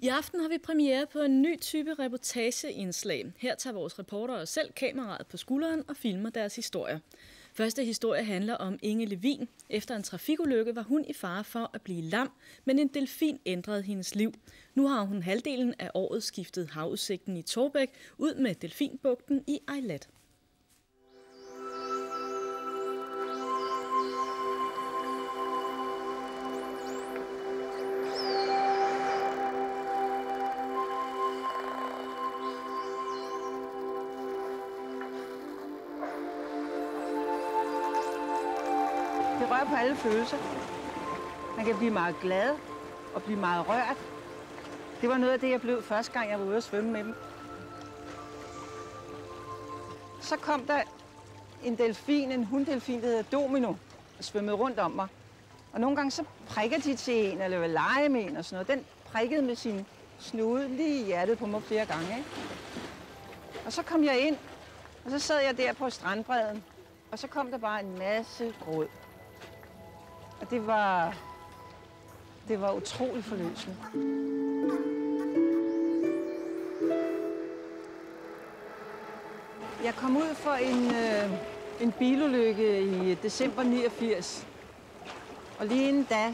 I aften har vi premiere på en ny type reportageindslag. Her tager vores reportere selv kameraet på skulderen og filmer deres historier. Første historie handler om Inge Levin. Efter en trafikulykke var hun i fare for at blive lam, men en delfin ændrede hendes liv. Nu har hun halvdelen af året skiftet havudsigten i Torbæk ud med delfinbugten i Eilat. Det rører på alle følelser. Man kan blive meget glad og blive meget rørt. Det var noget af det, jeg blev første gang, jeg var ude at svømme med dem. Så kom der en hunddelfin, der hedder Domino, og svømmede rundt om mig. Og nogle gange så prikker de til en, eller vil lege med en og sådan noget. Den prikkede med sin snude lige i hjertet på mig flere gange. Ikke? Og så kom jeg ind, og så sad jeg der på strandbredden, og så kom der bare en masse gråd. Og det var utroligt forløsende. Jeg kom ud for en bilulykke i december 89. Og lige inden da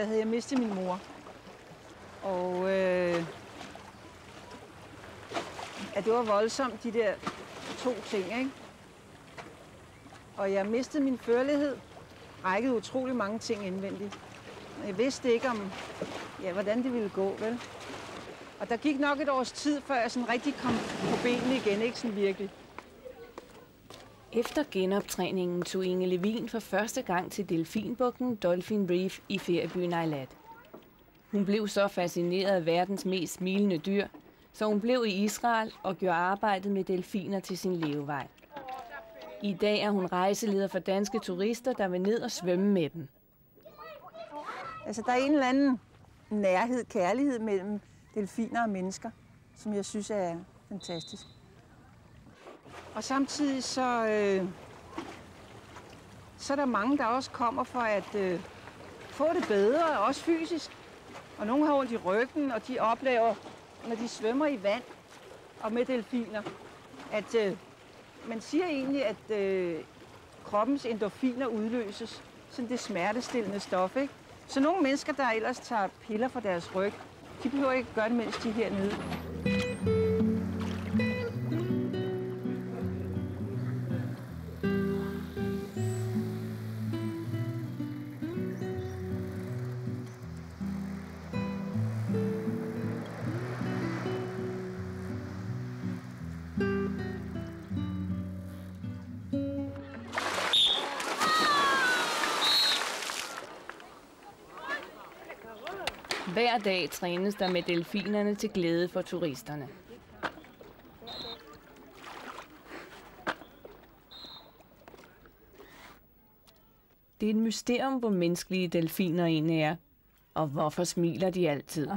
havde jeg mistet min mor. Og det var voldsomt, de der to ting, ikke? Og jeg mistede min førlighed, rækkede utrolig mange ting indvendigt. Jeg vidste ikke hvordan det ville gå, vel? Og der gik nok et års tid, før jeg sådan rigtig kom på benene igen, ikke sådan virkelig. Efter genoptræningen tog Inge Levin for første gang til delfinbugten Dolphin Reef i feriebyen Eilat. Hun blev så fascineret af verdens mest smilende dyr, så hun blev i Israel og gjorde arbejdet med delfiner til sin levevej. I dag er hun rejseleder for danske turister, der vil ned og svømme med dem. Altså, der er en eller anden nærhed, kærlighed mellem delfiner og mennesker, som jeg synes er fantastisk. Og samtidig så er der mange, der også kommer for at få det bedre, også fysisk. Og nogle har ondt i ryggen, og de oplever, når de svømmer i vand og med delfiner, at man siger egentlig, at kroppens endorfiner udløses, sådan det smertestillende stof, ikke? Så nogle mennesker, der ellers tager piller for deres ryg, de behøver ikke gøre det, mens de er hernede. Hver dag trænes der med delfinerne til glæde for turisterne. Det er et mysterium, hvor menneskelige delfiner egentlig er, og hvorfor smiler de altid.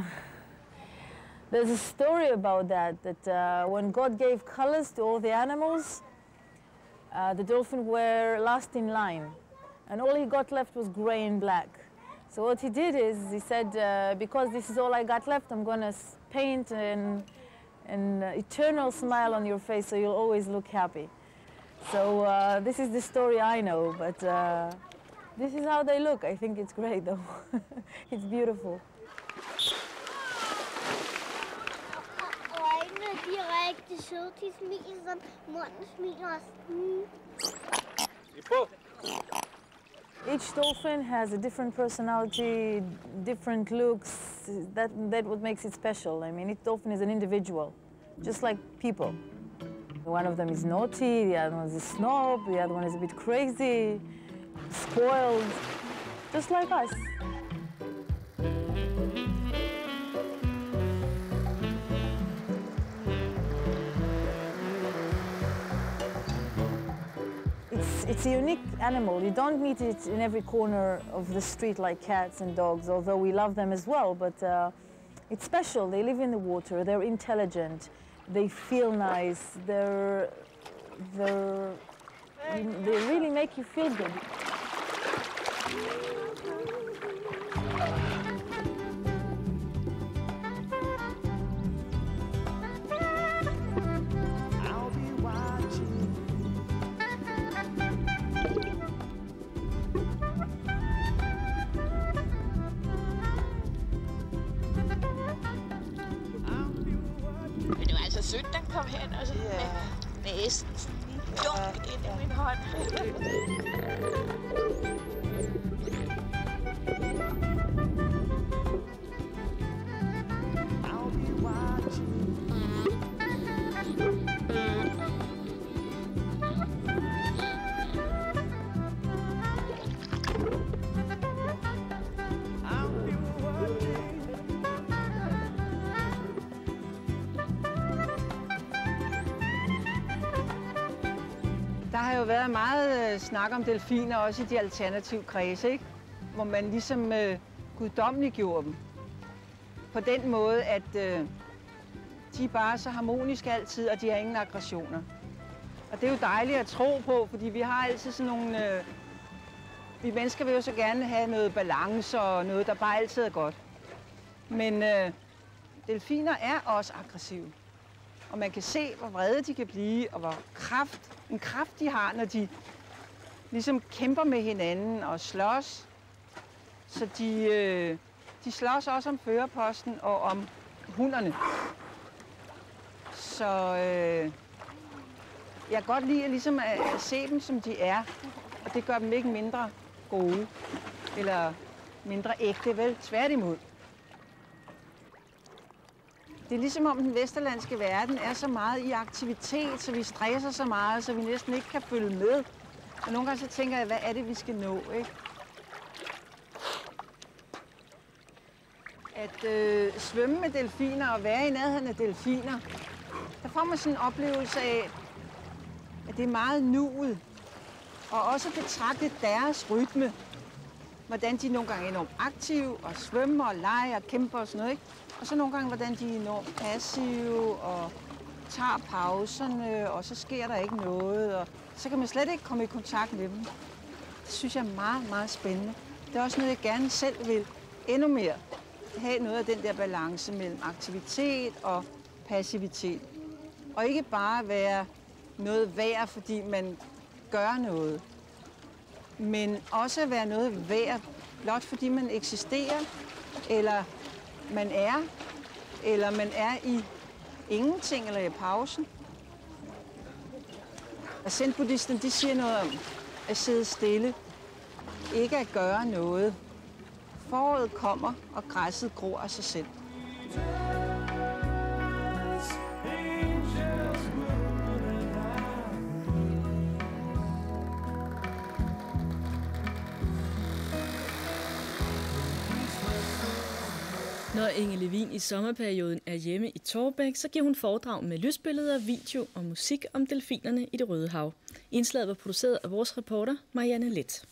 There's a story about that when God gave colors to all the animals, the dolphin were last in line, and all he got left was gray and black. So what he did is he said, because this is all I got left, I'm going to paint an eternal smile on your face so you'll always look happy. So this is the story I know, but this is how they look. I think it's great though. It's beautiful. Øjnene, de er rigtig søde. De smiler sådan. Munden smiler også. Each dolphin has a different personality, different looks. That what makes it special. I mean, each dolphin is an individual, just like people. One of them is naughty, the other one is a snob, the other one is a bit crazy, spoiled, just like us. It's a unique animal. You don't meet it in every corner of the street like cats and dogs, although we love them as well, but it's special. They live in the water, they're intelligent, they feel nice, they really make you feel good. sødt, den kom hen og sådan med næsen sådan lige dunk ind i min hånd. Der har jo været meget snak om delfiner, også i de alternative kredse, ikke? Hvor man ligesom guddommeliggjorde dem. På den måde, at de er bare så harmoniske altid, og de har ingen aggressioner. Og det er jo dejligt at tro på, fordi vi har altid sådan nogle... vi mennesker vil jo så gerne have noget balance og noget, der bare altid er godt. Men delfiner er også aggressive. Og man kan se, hvor vrede de kan blive, og hvor en kraft de har, når de ligesom kæmper med hinanden og slås. Så de slås også om førerposten og om hunderne. Så jeg kan godt lide ligesom at se dem, som de er. Og det gør dem ikke mindre gode eller mindre ægte, vel? Tværtimod. Det er ligesom om den vesterlandske verden er så meget i aktivitet, så vi stresser så meget, så vi næsten ikke kan følge med. Og nogle gange så tænker jeg, hvad er det, vi skal nå, ikke? At svømme med delfiner og være i nærheden af delfiner, der får man sådan en oplevelse af, at det er meget nuet. Og også betragte deres rytme. Hvordan de nogle gange er enormt aktive og svømmer og leger og kæmper og sådan noget, ikke? Og så nogle gange, hvordan de er enormt passive og tager pauserne, og så sker der ikke noget. Og så kan man slet ikke komme i kontakt med dem. Det synes jeg er meget, meget spændende. Det er også noget, jeg gerne selv vil endnu mere. Have noget af den der balance mellem aktivitet og passivitet. Og ikke bare være noget værd, fordi man gør noget. Men også være noget værd, blot fordi man eksisterer, eller man er i ingenting eller i pausen. Og zen-buddhisten, de siger noget om at sidde stille, ikke at gøre noget. Foråret kommer, og græsset gror af sig selv. Når Inge Levin i sommerperioden er hjemme i Taarbæk, så giver hun foredrag med lysbilleder, video og musik om delfinerne i Det Røde Hav. Indslaget var produceret af vores reporter Marianne Leth.